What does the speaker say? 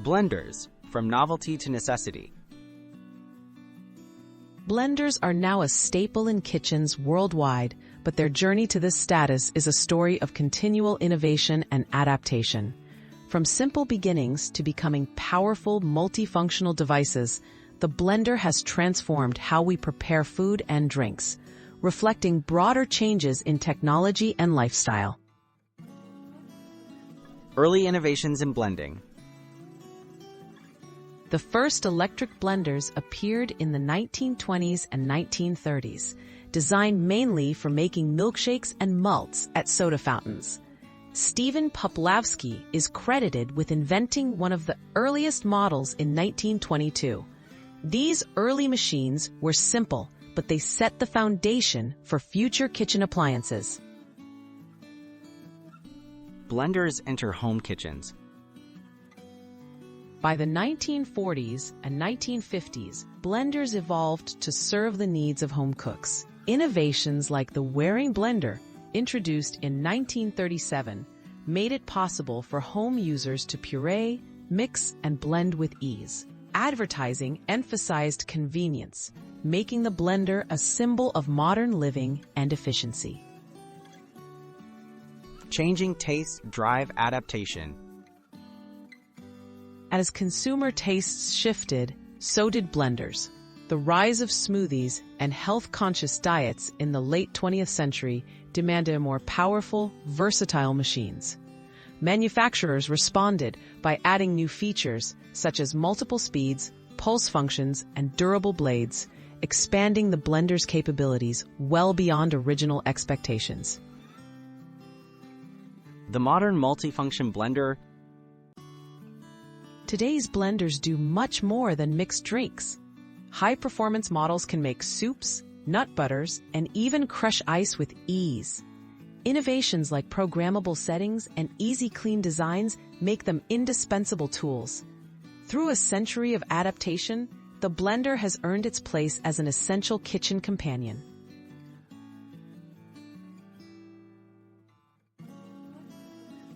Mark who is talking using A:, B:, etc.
A: Blenders, from novelty to necessity.
B: Blenders are now a staple in kitchens worldwide, but their journey to this status is a story of continual innovation and adaptation. From simple beginnings to becoming powerful, multifunctional devices, the blender has transformed how we prepare food and drinks, reflecting broader changes in technology and lifestyle.
A: Early innovations in blending.
B: The first electric blenders appeared in the 1920s and 1930s, designed mainly for making milkshakes and malts at soda fountains. Stephen Poplavsky is credited with inventing one of the earliest models in 1922. These early machines were simple, but they set the foundation for future kitchen appliances.
A: Blenders enter home kitchens.
B: By the 1940s and 1950s, blenders evolved to serve the needs of home cooks. Innovations like the Waring blender, introduced in 1937, made it possible for home users to puree, mix, and blend with ease. Advertising emphasized convenience, making the blender a symbol of modern living and efficiency.
A: Changing tastes drive adaptation.
B: As consumer tastes shifted, so did blenders. The rise of smoothies and health-conscious diets in the late 20th century demanded more powerful, versatile machines. Manufacturers responded by adding new features such as multiple speeds, pulse functions, and durable blades, expanding the blender's capabilities well beyond original expectations.
A: The modern multifunction blender.
B: Today's blenders do much more than mix drinks. High-performance models can make soups, nut butters, and even crush ice with ease. Innovations like programmable settings and easy clean designs make them indispensable tools. Through a century of adaptation, the blender has earned its place as an essential kitchen companion.